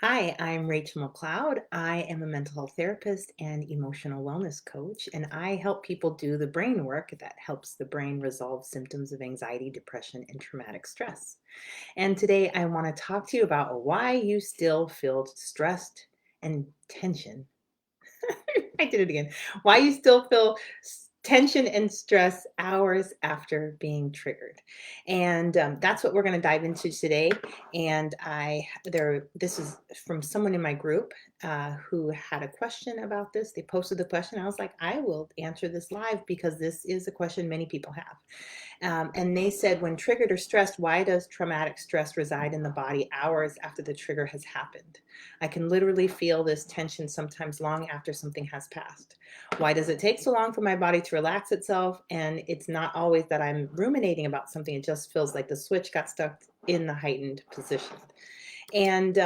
Hi, I'm Rachel McLeod. I am a mental health therapist and emotional wellness coach, and I help people do the brain work that helps the brain resolve symptoms of anxiety, depression, and traumatic stress. And today I want to talk to you about why you still feel stressed and tension. I did it again. Why you still feel tension and stress hours after being triggered, and that's what we're going to dive into today. And this is from someone in my group who had a question about this. They posted the question. I was like, I will answer this live because this is a question many people have. And they said, when triggered or stressed, why does traumatic stress reside in the body hours after the trigger has happened? I can literally feel this tension sometimes long after something has passed. Why does it take so long for my body to relax itself? And it's not always that I'm ruminating about something, it just feels like the switch got stuck in the heightened position. And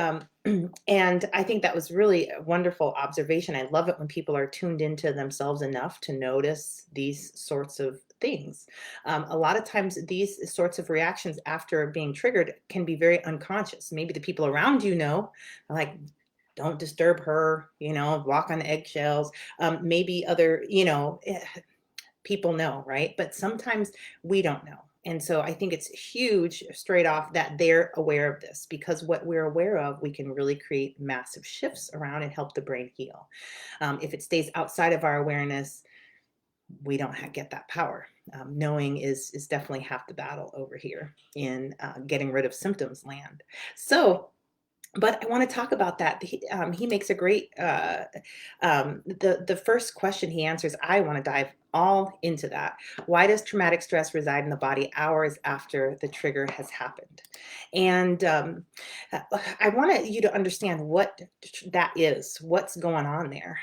and I think that was really a wonderful observation. I love it when people are tuned into themselves enough to notice these sorts of things. A lot of times, these sorts of reactions after being triggered can be very unconscious. Maybe the people around you know, like, don't disturb her, walk on eggshells. Maybe other, people know, right? But sometimes we don't know. And so I think it's huge straight off that they're aware of this, because what we're aware of, we can really create massive shifts around and help the brain heal. If it stays outside of our awareness, we don't get that power. Knowing is definitely half the battle over here in getting rid of symptoms land. So, but I want to talk about that. He makes a great the first question he answers. I want to dive all into that. Why does traumatic stress reside in the body hours after the trigger has happened? And I want you to understand what that is. What's going on there?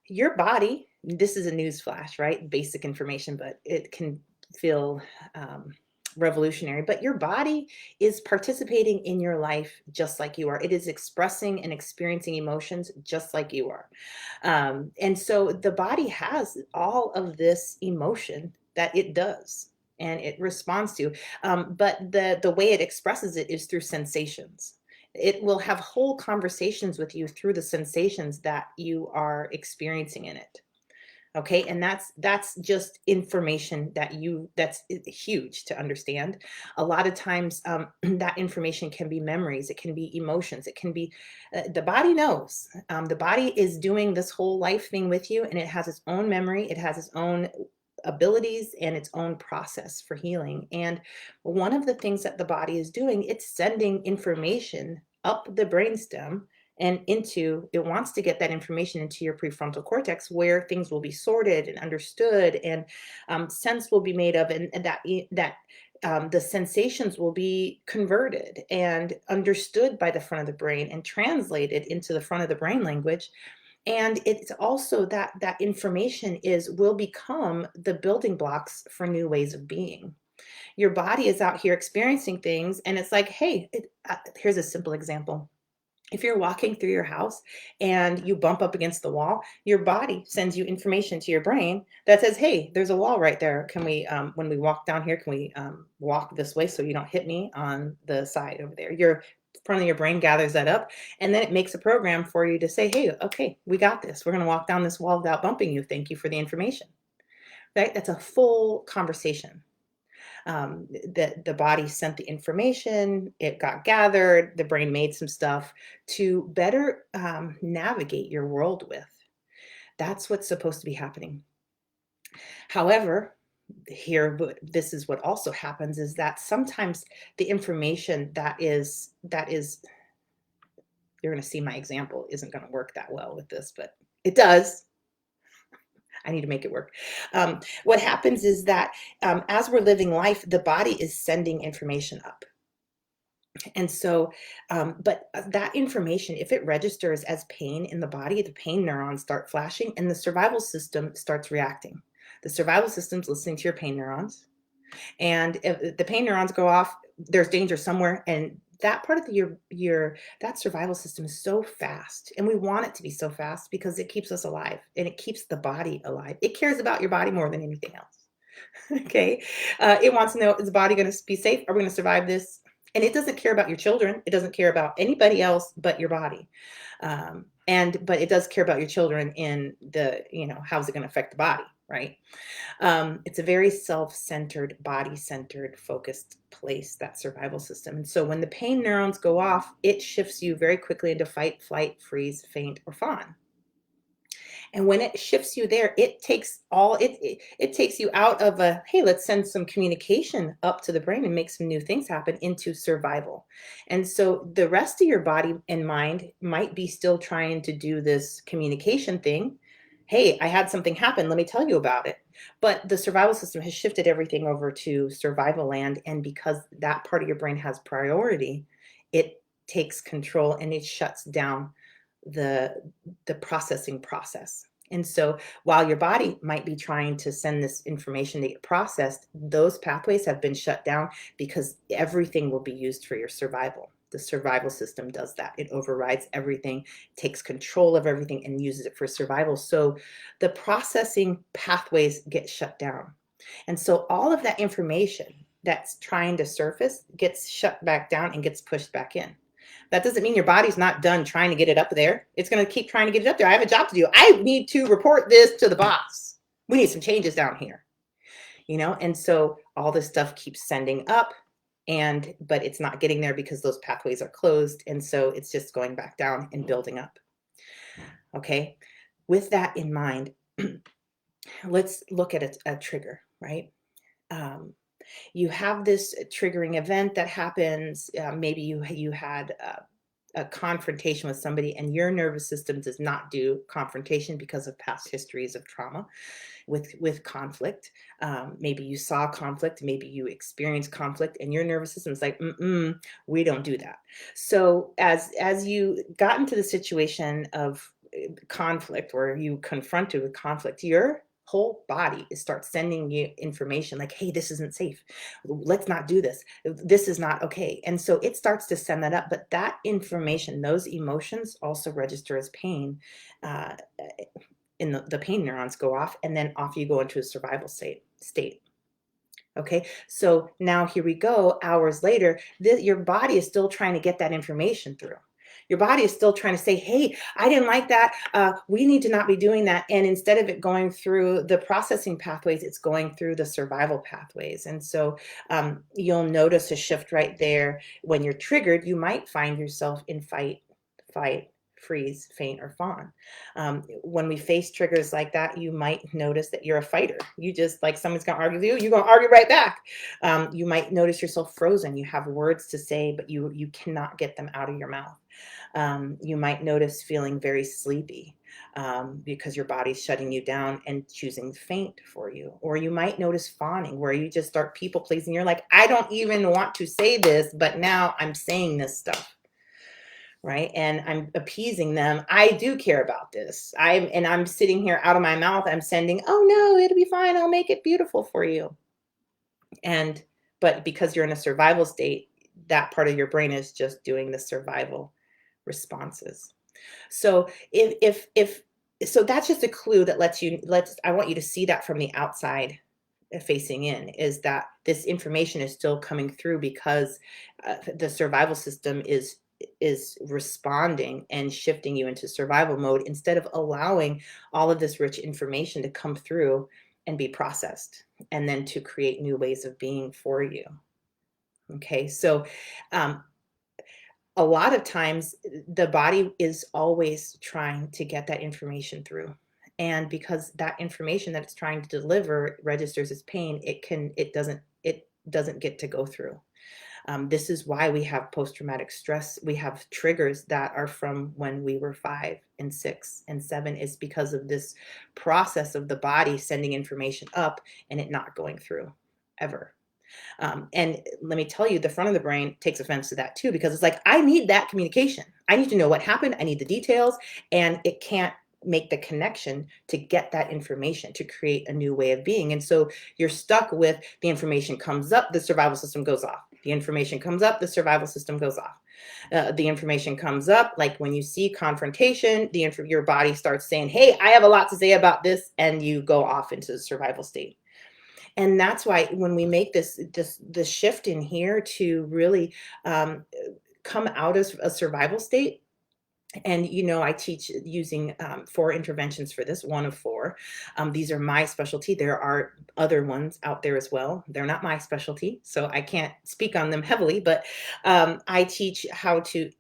Your body. This is a news flash, right? Basic information, but it can feel revolutionary. But your body is participating in your life just like you are. It is expressing and experiencing emotions just like you are. And so the body has all of this emotion that it does and it responds to. But the way it expresses it is through sensations. It will have whole conversations with you through the sensations that you are experiencing in it. Okay, and that's just information that's huge to understand. A lot of times, that information can be memories, it can be emotions, it can be the body knows. The body is doing this whole life thing with you, and it has its own memory, it has its own abilities and its own process for healing. And one of the things that the body is doing, it's sending information up the brainstem and into it wants to get that information into your prefrontal cortex, where things will be sorted and understood, and sense will be made of, and the sensations will be converted and understood by the front of the brain and translated into the front of the brain language. And it's also that information is will become the building blocks for new ways of being. Your body is out here experiencing things, and it's like, hey, here's a simple example. If you're walking through your house and you bump up against the wall, your body sends you information to your brain that says, hey, there's a wall right there. Can we, when we walk down here, can we walk this way so you don't hit me on the side over there? Your front of your brain gathers that up, and then it makes a program for you to say, hey, okay, we got this. We're going to walk down this wall without bumping you. Thank you for the information. Right? That's a full conversation. The body sent the information, it got gathered, the brain made some stuff to better navigate your world with. That's what's supposed to be happening. However, this is what also happens is that sometimes the information that is you're going to see my example isn't going to work that well with this, but it does. I need to make it work. What happens is that as we're living life, the body is sending information up. And so, but that information, if it registers as pain in the body, the pain neurons start flashing and the survival system starts reacting. The survival system's listening to your pain neurons. And if the pain neurons go off, there's danger somewhere. And that part of that survival system is so fast. And we want it to be so fast because it keeps us alive and it keeps the body alive. It cares about your body more than anything else. Okay. It wants to know, is the body going to be safe? Are we going to survive this? And it doesn't care about your children. It doesn't care about anybody else but your body. But it does care about your children in the, how's it going to affect the body, right? It's a very self-centered, body-centered, focused place, that survival system. And so when the pain neurons go off, it shifts you very quickly into fight, flight, freeze, faint, or fawn. And when it shifts you there, it takes it takes you out of a, hey, let's send some communication up to the brain and make some new things happen, into survival. And so the rest of your body and mind might be still trying to do this communication thing. Hey, I had something happen. Let me tell you about it. But the survival system has shifted everything over to survival land. And because that part of your brain has priority, it takes control and it shuts down the processing process. And so while your body might be trying to send this information to get processed, those pathways have been shut down because everything will be used for your survival. The survival system does that. It overrides everything, takes control of everything, and uses it for survival. So the processing pathways get shut down. And so all of that information that's trying to surface gets shut back down and gets pushed back in. That doesn't mean your body's not done trying to get it up there. It's going to keep trying to get it up there. I have a job to do. I need to report this to the boss. We need some changes down here, and so all this stuff keeps sending up, but it's not getting there because those pathways are closed. And so it's just going back down and building up. Okay. With that in mind, let's look at a trigger, right? You have this triggering event that happens. Maybe you had a confrontation with somebody, and your nervous system does not do confrontation because of past histories of trauma with conflict. Maybe you saw conflict, maybe you experienced conflict, and your nervous system is like, we don't do that. So as you got into the situation of conflict, or you confronted with conflict, your whole body starts sending you information like, hey, this isn't safe. Let's not do this. This is not okay. And so it starts to send that up. But that information, those emotions, also register as pain. And the pain neurons go off, and then off you go into a survival state. Okay, so now here we go, hours later, your body is still trying to get that information through. Your body is still trying to say, hey, I didn't like that. We need to not be doing that. And instead of it going through the processing pathways, it's going through the survival pathways. And so you'll notice a shift right there. When you're triggered, you might find yourself in fight, flight, freeze, faint, or fawn. When we face triggers like that, you might notice that you're a fighter. You just, like, someone's going to argue with you, you're going to argue right back. You might notice yourself frozen. You have words to say, but you cannot get them out of your mouth. You might notice feeling very sleepy because your body's shutting you down and choosing faint for you. Or you might notice fawning, where you just start people pleasing. You're like, I don't even want to say this, but now I'm saying this stuff. Right. And I'm appeasing them. I do care about this. I'm sitting here out of my mouth. I'm sending, oh no, it'll be fine. I'll make it beautiful for you. But because you're in a survival state, that part of your brain is just doing the survival responses. So so that's just a clue that I want you to see that from the outside facing in, is that this information is still coming through because the survival system is responding and shifting you into survival mode, instead of allowing all of this rich information to come through and be processed, and then to create new ways of being for you. Okay, so a lot of times the body is always trying to get that information through. And because that information that it's trying to deliver registers as pain, it doesn't get to go through. This is why we have post-traumatic stress. We have triggers that are from when we were 5 and 6 and 7. Is because of this process of the body sending information up and it not going through ever. And let me tell you, the front of the brain takes offense to that too, because it's like, I need that communication. I need to know what happened. I need the details, and it can't make the connection to get that information to create a new way of being. And so you're stuck with, the information comes up, the survival system goes off. The information comes up, the survival system goes off. The information comes up, like when you see confrontation, your body starts saying, hey, I have a lot to say about this, and you go off into the survival state. And that's why when we make this shift in here to really um, come out of a survival state, and I teach using 4 interventions for this, one of 4. These are my specialty. There are other ones out there as well. They're not my specialty, so I can't speak on them heavily, but I teach how to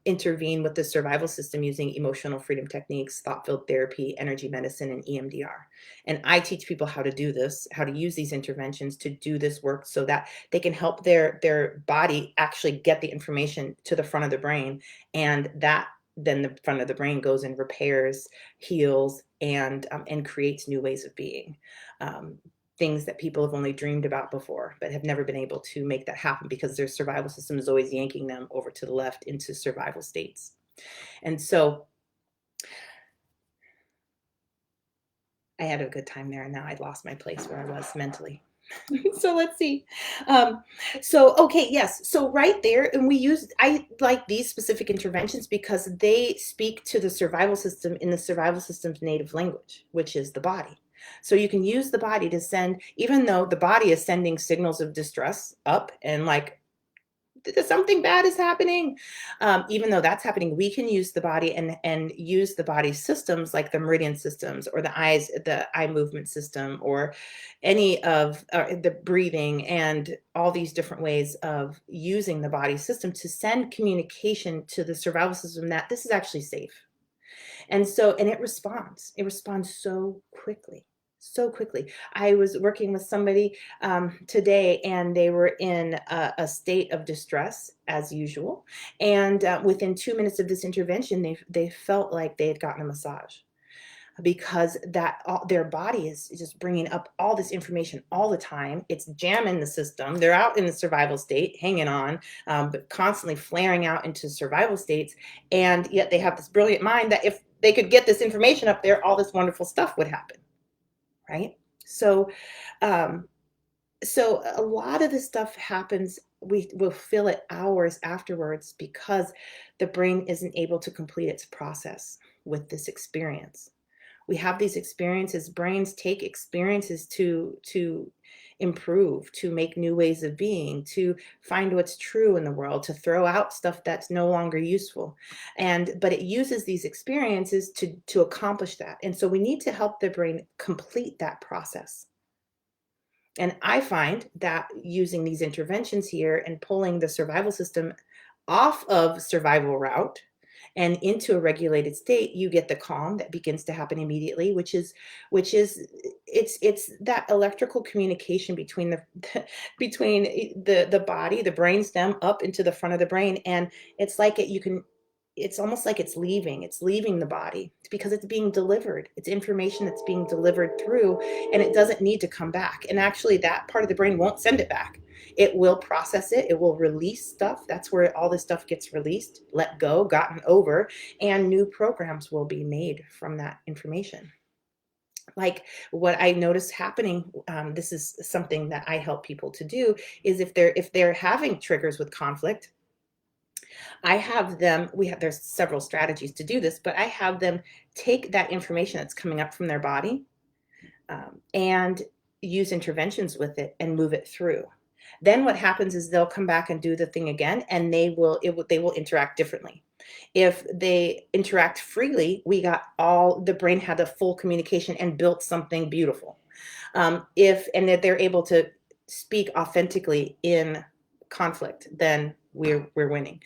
intervene with the survival system using emotional freedom techniques, thought field therapy, energy medicine, and EMDR. And I teach people how to do this, how to use these interventions to do this work so that they can help their body actually get the information to the front of the brain, and that then the front of the brain goes and repairs, heals, and creates new ways of being. Um, Things that people have only dreamed about before, but have never been able to make that happen because their survival system is always yanking them over to the left into survival states. And so I had a good time there, and now I'd lost my place where I was mentally. So let's see. Um, so okay, yes. So right there, and I like these specific interventions because they speak to the survival system in the survival system's native language, which is the body. So you can use the body to send, even though the body is sending signals of distress up and like something bad is happening. Even though that's happening, we can use the body and use the body's systems like the meridian systems or the eye movement system, or any of the breathing, and all these different ways of using the body system to send communication to the survival system that this is actually safe. And it responds so quickly, so quickly. I was working with somebody today, and they were in a state of distress as usual. And within 2 minutes of this intervention, they felt like they had gotten a massage, because their body is just bringing up all this information all the time. It's jamming the system. They're out in the survival state, hanging on, but constantly flaring out into survival states. And yet they have this brilliant mind that if they could get this information up there, all this wonderful stuff would happen, right? So, um, so a lot of this stuff happens. We will feel it hours afterwards because the brain isn't able to complete its process with this experience. We have these experiences. Brains take experiences to improve, to make new ways of being, to find what's true in the world, to throw out stuff that's no longer useful. But it uses these experiences to accomplish that. And so we need to help the brain complete that process. And I find that using these interventions here and pulling the survival system off of survival route and into a regulated state, you get the calm that begins to happen immediately, which is it's that electrical communication between between the body, the brain stem up into the front of the brain. And it's like it's almost like it's leaving the body because it's being delivered. It's information that's being delivered through, and it doesn't need to come back. And actually, that part of the brain won't send it back. It will process it. It will release stuff. That's where all this stuff gets released, let go, gotten over, and new programs will be made from that information. Like what I notice happening, this is something that I help people to do, is if they're having triggers with conflict, I have them, there's several strategies to do this, but I have them take that information that's coming up from their body, and use interventions with it and move it through. Then what happens is they'll come back and do the thing again, and they will interact differently. If they interact freely, the brain had the full communication and built something beautiful. If and that they're able to speak authentically in conflict, then we're winning.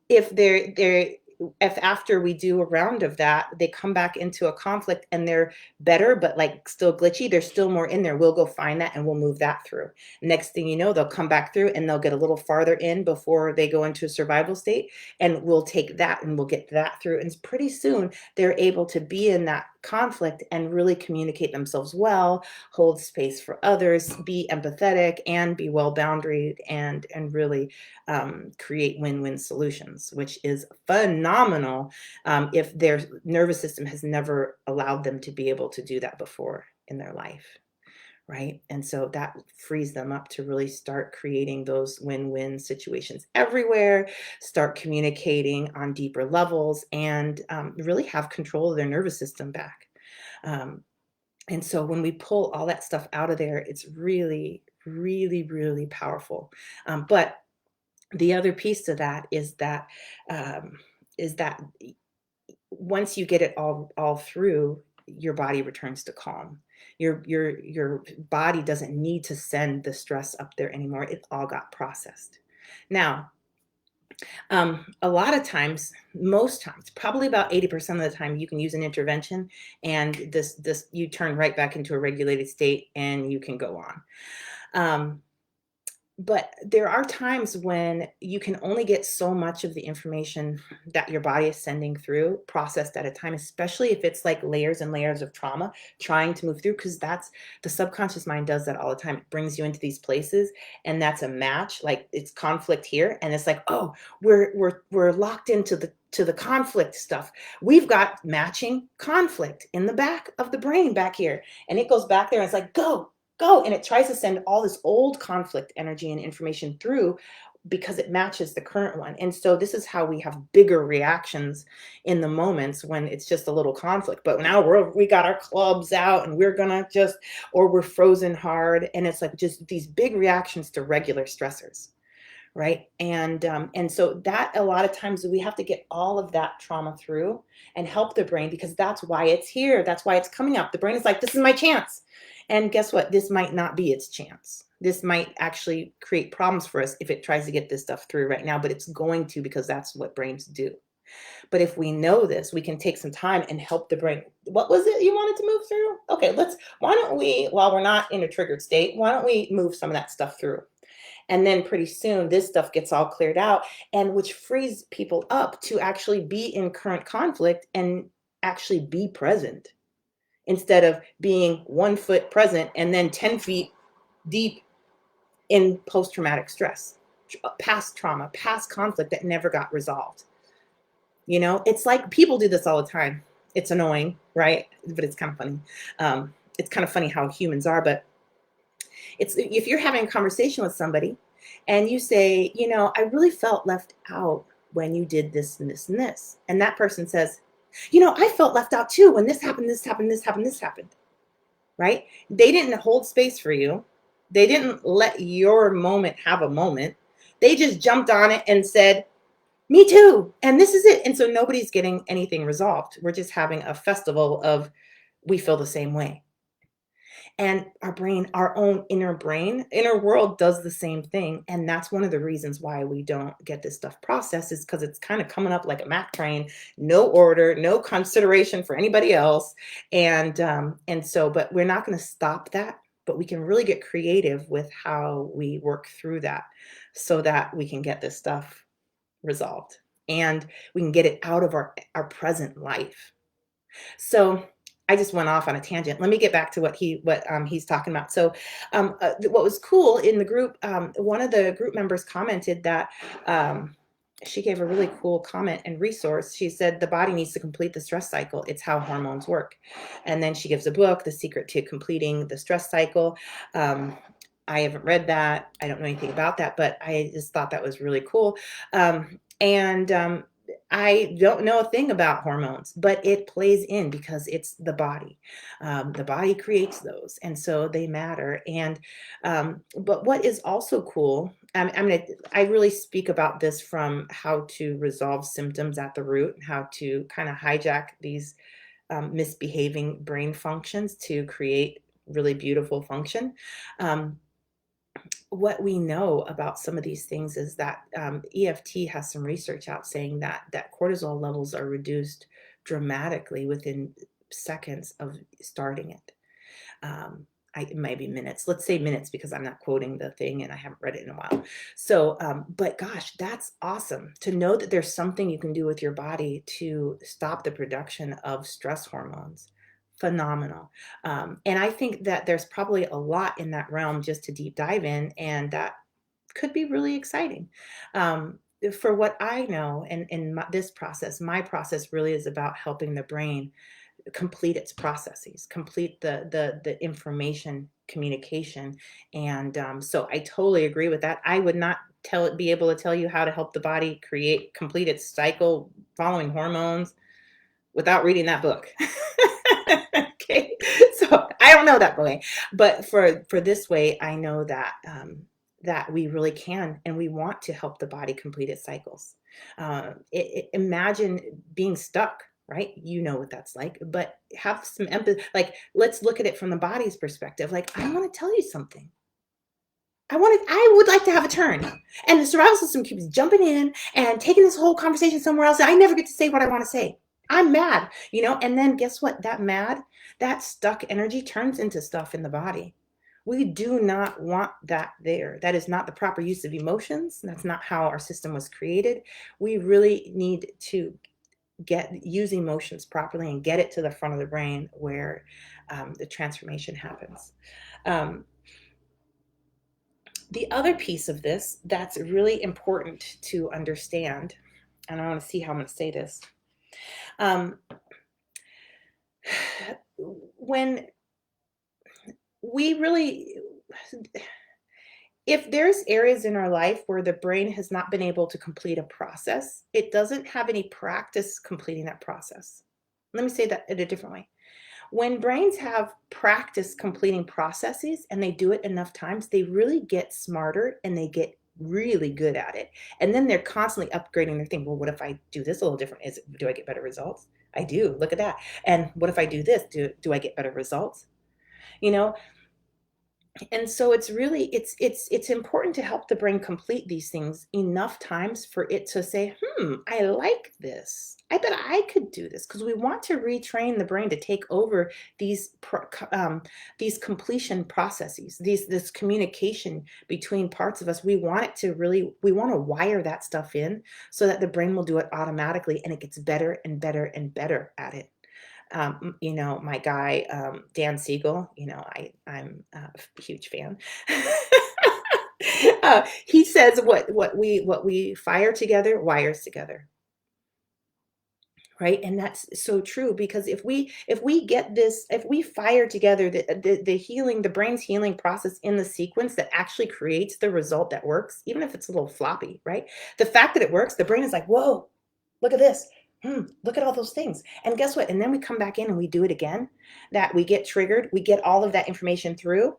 If after we do a round of that, they come back into a conflict and they're better, but like still glitchy, there's still more in there. We'll go find that and we'll move that through. Next thing you know, they'll come back through and they'll get a little farther in before they go into a survival state. And we'll take that and we'll get that through. And pretty soon they're able to be in that conflict and really communicate themselves well, hold space for others, be empathetic, and be well boundaried, and really create win-win solutions, which is phenomenal if their nervous system has never allowed them to be able to do that before in their life. Right. And so that frees them up to really start creating those win-win situations everywhere, start communicating on deeper levels, and really have control of their nervous system back. Um, And so when we pull all that stuff out of there, it's really, really, really powerful. But the other piece to that um, is that once you get it all through, your body returns to calm. Your body doesn't need to send the stress up there anymore. It all got processed. Now, a lot of times, most times, probably about 80% of the time, you can use an intervention, and this you turn right back into a regulated state, and you can go on. Um, but there are times when you can only get so much of the information that your body is sending through processed at a time, especially if it's like layers and layers of trauma trying to move through, because that's the subconscious mind does that all the time. It brings you into these places, and that's a match, like it's conflict here, and it's like, oh, we're locked into the conflict stuff. We've got matching conflict in the back of the brain back here, and it goes back there, and it's like, go, and it tries to send all this old conflict energy and information through because it matches the current one. And so this is how we have bigger reactions in the moments when it's just a little conflict. But now we got our clubs out, and we're gonna just, or we're frozen hard, and it's like just these big reactions to regular stressors, right? And so that a lot of times we have to get all of that trauma through and help the brain, because that's why it's here. That's why it's coming up. The brain is like, this is my chance. And guess what? This might not be its chance. This might actually create problems for us if it tries to get this stuff through right now, but it's going to, because that's what brains do. But if we know this, we can take some time and help the brain. What was it you wanted to move through? Okay, why don't we, while we're not in a triggered state, why don't we move some of that stuff through? And then pretty soon this stuff gets all cleared out, and which frees people up to actually be in current conflict and actually be present, instead of being 1 foot present and then 10 feet deep in post-traumatic stress, past trauma, past conflict that never got resolved. It's like people do this all the time. It's annoying, right? But it's kind of funny. It's kind of funny how humans are, but it's, if you're having a conversation with somebody and you say, I really felt left out when you did this and this and this. And that person says, I felt left out too when this happened, this happened, this happened, this happened. Right? They didn't hold space for you. They didn't let your moment have a moment. They just jumped on it and said, me too. And this is it. And so nobody's getting anything resolved. We're just having a festival of, we feel the same way. And our brain, our own inner world does the same thing. And that's one of the reasons why we don't get this stuff processed, is because it's kind of coming up like a Mac train, no order, no consideration for anybody else. But we're not going to stop that, but we can really get creative with how we work through that so that we can get this stuff resolved and we can get it out of our present life. So I just went off on a tangent. Let me get back to what he's talking about. So what was cool in the group, one of the group members commented that she gave a really cool comment and resource. She said the body needs to complete the stress cycle. It's how hormones work. And then she gives a book, The Secret to Completing the Stress Cycle. I haven't read that. I don't know anything about that, but I just thought that was really cool. I don't know a thing about hormones, but it plays in because it's the body. The body creates those, and so they matter. But what is also cool, I really speak about this from how to resolve symptoms at the root, how to kind of hijack these misbehaving brain functions to create really beautiful function. What we know about some of these things is that EFT has some research out saying that cortisol levels are reduced dramatically within seconds of starting it. It might be minutes. Let's say minutes, because I'm not quoting the thing and I haven't read it in a while. So, but gosh, that's awesome to know that there's something you can do with your body to stop the production of stress hormones. Phenomenal. And I think that there's probably a lot in that realm just to deep dive in, and that could be really exciting. For what I know, and in this process, my process really is about helping the brain complete its processes, complete the information communication. And so I totally agree with that. I would not be able to tell you how to help the body complete its cycle following hormones. without reading that book. Okay, so I don't know that way, but for this way, I know that that we really can, and we want to help the body complete its cycles. Imagine being stuck, right? You know what that's like, but have some empathy. Like, let's look at it from the body's perspective. Like, I want to tell you something. I would like to have a turn. And the survival system keeps jumping in and taking this whole conversation somewhere else. And I never get to say what I want to say. I'm mad, you know? And then guess what? That stuck energy turns into stuff in the body. We do not want that there. That is not the proper use of emotions. That's not how our system was created. We really need to use emotions properly and get it to the front of the brain where the transformation happens. The other piece of this that's really important to understand, and I want to see how I'm going to say this. When we really, if there's areas in our life where the brain has not been able to complete a process, it doesn't have any practice completing that process. Let me say that in a different way. When brains have practice completing processes and they do it enough times, they really get smarter and they get really good at it. And then they're constantly upgrading their thing. Well, what if I do this a little different? Do I get better results? I do. Look at that. And what if I do this? Do I get better results? You know, and so it's really it's important to help the brain complete these things enough times for it to say, I like this, I bet I could do this, because we want to retrain the brain to take over these completion processes, this communication between parts of us. We want it to really, we want to wire that stuff in so that the brain will do it automatically, and it gets better and better and better at it. You know, my guy, Dan Siegel, you know, I'm a huge fan. He says what we fire together wires together. Right. And that's so true, because if we get this, if we fire together the healing, the brain's healing process in the sequence that actually creates the result that works, even if it's a little floppy, right? The fact that it works, the brain is like, whoa, look at this. Look at all those things. And guess what? And then we come back in and we do it again, that we get triggered, we get all of that information through,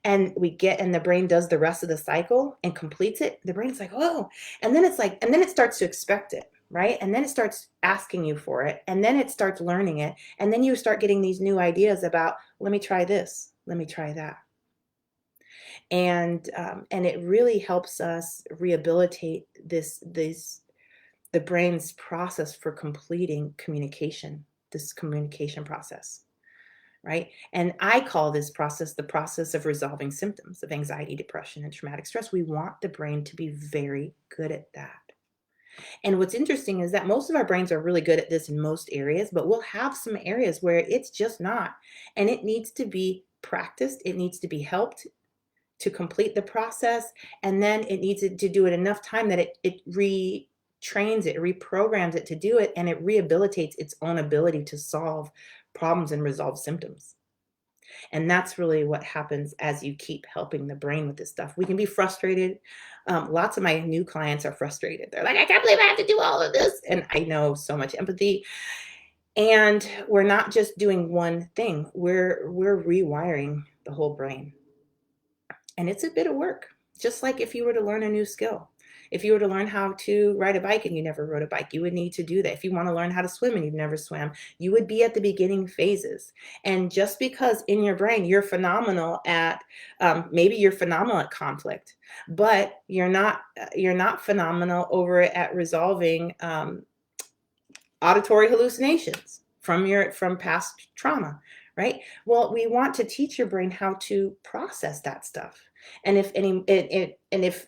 and and the brain does the rest of the cycle and completes it. The brain's like, oh, and then it's like, and then it starts to expect it, right? And then it starts asking you for it, and then it starts learning it, and then you start getting these new ideas about, let me try this, let me try that. And it really helps us rehabilitate the brain's process for completing communication, this communication process, right? And I call this process the process of resolving symptoms of anxiety, depression, and traumatic stress. We want the brain to be very good at that. And what's interesting is that most of our brains are really good at this in most areas, but we'll have some areas where it's just not. And it needs to be practiced, it needs to be helped to complete the process, and then it needs to do it enough time that it retrains it, reprograms it to do it, and it rehabilitates its own ability to solve problems and resolve symptoms. And that's really what happens as you keep helping the brain with this stuff. We can be frustrated. Lots of my new clients are frustrated. They're like, I can't believe I have to do all of this. And I know, so much empathy. And we're not just doing one thing. We're rewiring the whole brain. And it's a bit of work, just like if you were to learn a new skill. If you were to learn how to ride a bike and you never rode a bike, you would need to do that. If you want to learn how to swim and you've never swam, you would be at the beginning phases. And just because in your brain you're phenomenal at, maybe you're phenomenal at conflict, but you're not phenomenal over at resolving auditory hallucinations from past trauma, right? Well, we want to teach your brain how to process that stuff. And if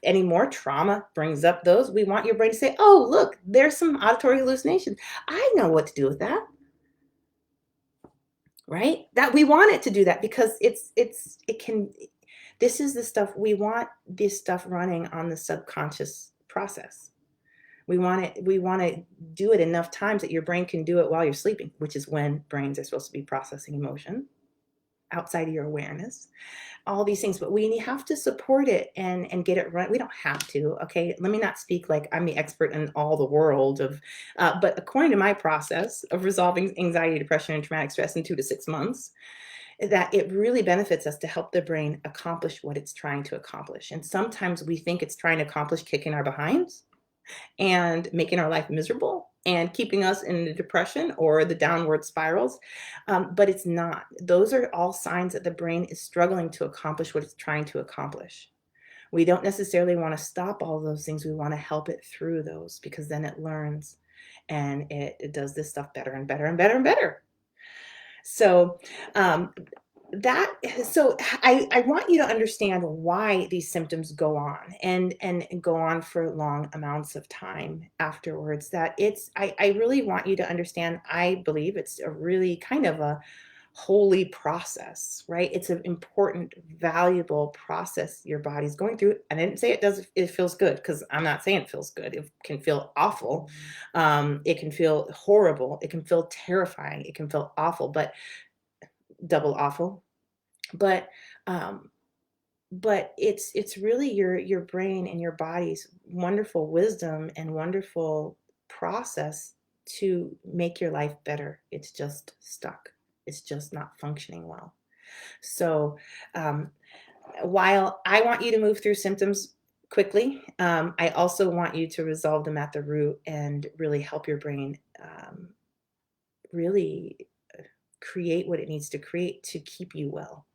any more trauma brings up those, we want your brain to say, oh, look, there's some auditory hallucinations. I know what to do with that. Right? That we want it to do that, because this is the stuff we want, this stuff running on the subconscious process. We want to do it enough times that your brain can do it while you're sleeping, which is when brains are supposed to be processing emotion. outside of your awareness, all these things, but we have to support it and get it right. We don't have to. Okay, let me not speak like I'm the expert in all the world of, but according to my process of resolving anxiety, depression, and traumatic stress in 2 to 6 months, that it really benefits us to help the brain accomplish what it's trying to accomplish. And sometimes we think it's trying to accomplish kicking our behinds and making our life miserable and keeping us in the depression or the downward spirals. But it's not. Those are all signs that the brain is struggling to accomplish what it's trying to accomplish. We don't necessarily want to stop all those things. We want to help it through those because then it learns and it does this stuff better and better and better and better. So, um, that so I want you to understand why these symptoms go on and go on for long amounts of time afterwards. That I really want you to understand, I believe it's a really kind of a holy process, right? It's an important, valuable process your body's going through. I didn't say it feels good, because I'm not saying it feels good. It can feel awful. It can feel horrible. It can feel terrifying. It can feel awful, but double awful. But um, but it's really your brain and your body's wonderful wisdom and wonderful process to make your life better. It's just stuck. It's just not functioning well. So, um, while I want you to move through symptoms quickly, I also want you to resolve them at the root and really help your brain really create what it needs to create to keep you well.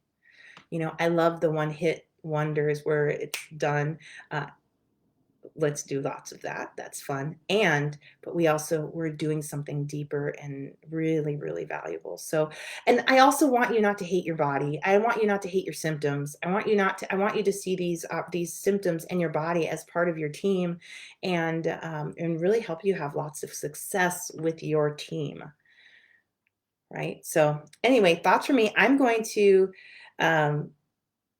I love the one hit wonders where it's done. Uh, let's do lots of that. That's fun. But we're doing something deeper and really, really valuable. So, and I also want you not to hate your body. I want you not to hate your symptoms. I want you to see these symptoms in your body as part of your team, and really help you have lots of success with your team. Right. So anyway, thoughts from me. Um,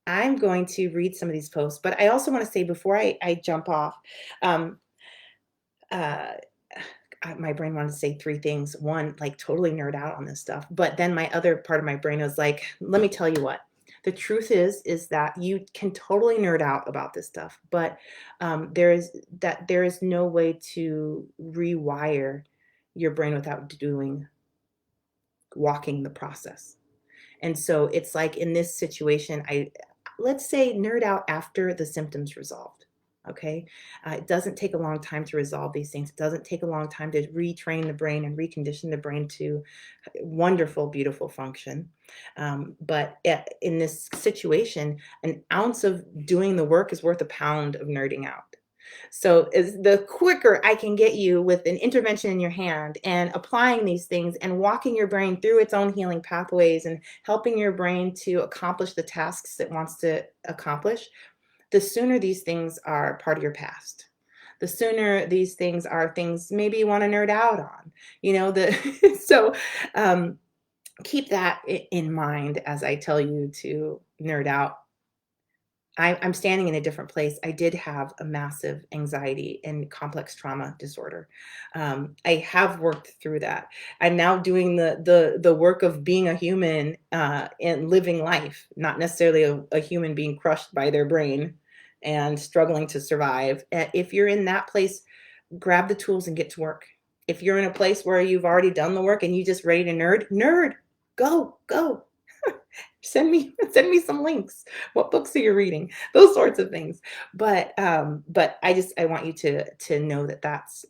I'm going to read some of these posts, but I also want to say before I jump off, um, uh, my brain wanted to say three things. One, like totally nerd out on this stuff, but then my other part of my brain was like, let me tell you what. The truth is that you can totally nerd out about this stuff, but there is no way to rewire your brain without walking the process. And so it's like in this situation, let's say nerd out after the symptoms resolved. Okay. It doesn't take a long time to resolve these things. It doesn't take a long time to retrain the brain and recondition the brain to wonderful, beautiful function. But in this situation, an ounce of doing the work is worth a pound of nerding out. So is the quicker I can get you with an intervention in your hand and applying these things and walking your brain through its own healing pathways and helping your brain to accomplish the tasks it wants to accomplish, the sooner these things are part of your past. The sooner these things are things maybe you want to nerd out on, so keep that in mind as I tell you to nerd out. I'm standing in a different place. I did have a massive anxiety and complex trauma disorder. I have worked through that. I'm now doing the work of being a human and living life, not necessarily a human being crushed by their brain and struggling to survive. If you're in that place, grab the tools and get to work. If you're in a place where you've already done the work and you just ready to nerd, go. Send me some links. What books are you reading? Those sorts of things. But I want you to know that that's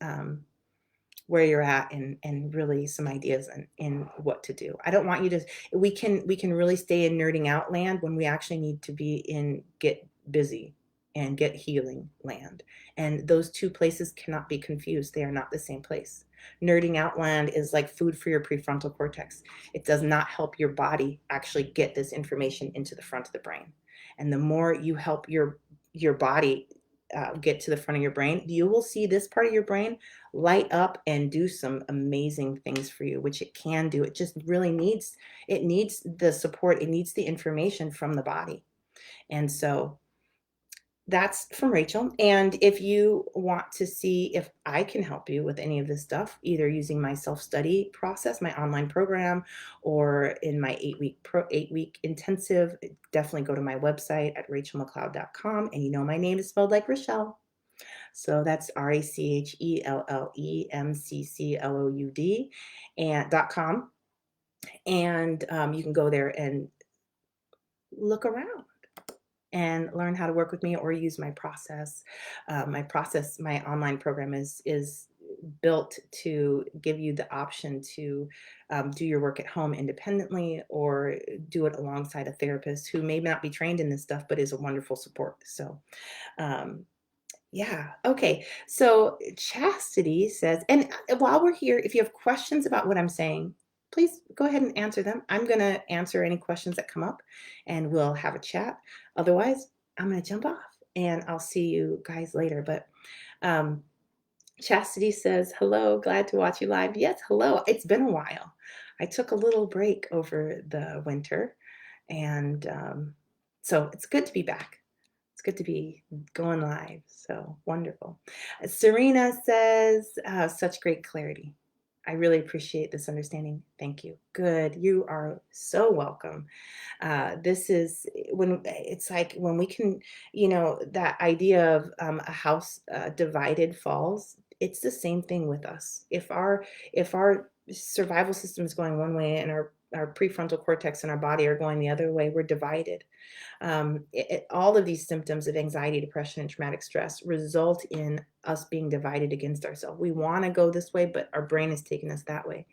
where you're at, and really some ideas in what to do. I don't want you to. We can really stay in nerding out land when we actually need to be in get busy and get healing land. And those two places cannot be confused. They are not the same place. Nerding out land is like food for your prefrontal cortex. It does not help your body actually get this information into the front of the brain. And the more you help your body get to the front of your brain, you will see this part of your brain light up and do some amazing things for you, which it can do. It just really needs the support. It needs the information from the body. And so That's from Rachel. And if you want to see if I can help you with any of this stuff, either using my self-study process, my online program, or in my 8-week intensive, definitely go to my website at rachelmcleod.com. And you know my name is spelled like Rachelle. So that's RACHELLEMCCLOUD and .com. And you can go there and look around and learn how to work with me or use my process. My online program is built to give you the option to do your work at home independently or do it alongside a therapist who may not be trained in this stuff, but is a wonderful support. So um, yeah. Okay. So Chastity says, and while we're here, if you have questions about what I'm saying, please go ahead and answer them. I'm going to answer any questions that come up and we'll have a chat. Otherwise, I'm going to jump off and I'll see you guys later. But um, Chastity says, hello, glad to watch you live. Yes, hello. It's been a while. I took a little break over the winter and so it's good to be back. It's good to be going live. So wonderful. Serena says, such great clarity. I really appreciate this understanding. Thank you. Good. You are so welcome. This is when it's like when we can, that idea of a house divided falls. It's the same thing with us. If our survival system is going one way and our prefrontal cortex and our body are going the other way, we're divided. All of these symptoms of anxiety, depression, and traumatic stress result in us being divided against ourselves. We want to go this way, but our brain is taking us that way.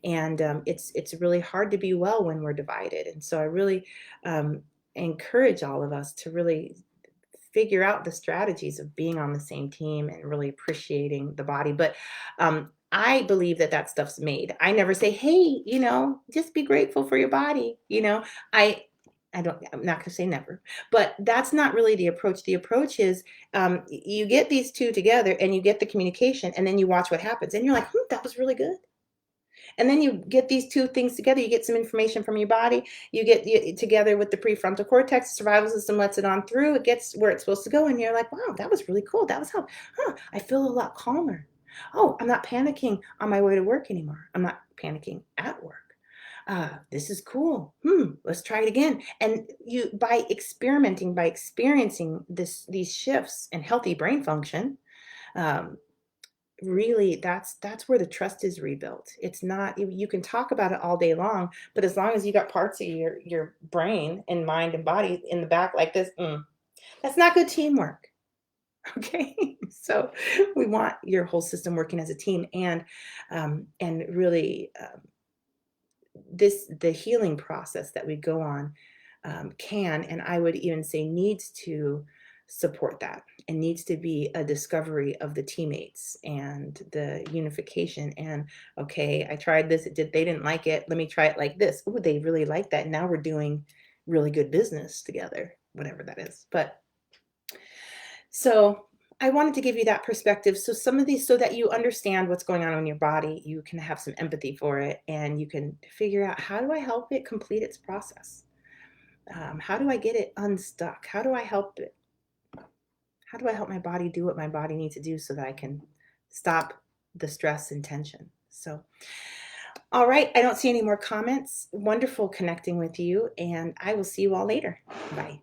And it's really hard to be well when we're divided. And so I really encourage all of us to really figure out the strategies of being on the same team and really appreciating the body. But I believe that stuff's made. I never say, hey, just be grateful for your body. I I'm not going to say never, but that's not really the approach. The approach is you get these two together and you get the communication and then you watch what happens and you're like, that was really good. And then you get these two things together. You get some information from your body. You get together with the prefrontal cortex, the survival system lets it on through. It gets where it's supposed to go. And you're like, wow, that was really cool. That was how, I feel a lot calmer. Oh, I'm not panicking on my way to work anymore. I'm not panicking at work. This is cool. Let's try it again. And you, by experimenting, by experiencing these shifts in healthy brain function, um, really that's where the trust is rebuilt. It's not, you can talk about it all day long, but as long as you got parts of your brain and mind and body in the back like this, that's not good teamwork. Okay. So we want your whole system working as a team, and really the healing process that we go on can, and I would even say needs to support that, and needs to be a discovery of the teammates and the unification. And okay, I tried this, they didn't like it, let me try it like this. Oh, they really like that. Now we're doing really good business together, whatever that is. But so I wanted to give you that perspective. So some of these, so that you understand what's going on in your body, you can have some empathy for it, and you can figure out, how do I help it complete its process? How do I get it unstuck? How do I help it? How do I help my body do what my body needs to do so that I can stop the stress and tension? So, all right, I don't see any more comments. Wonderful connecting with you, and I will see you all later. Bye.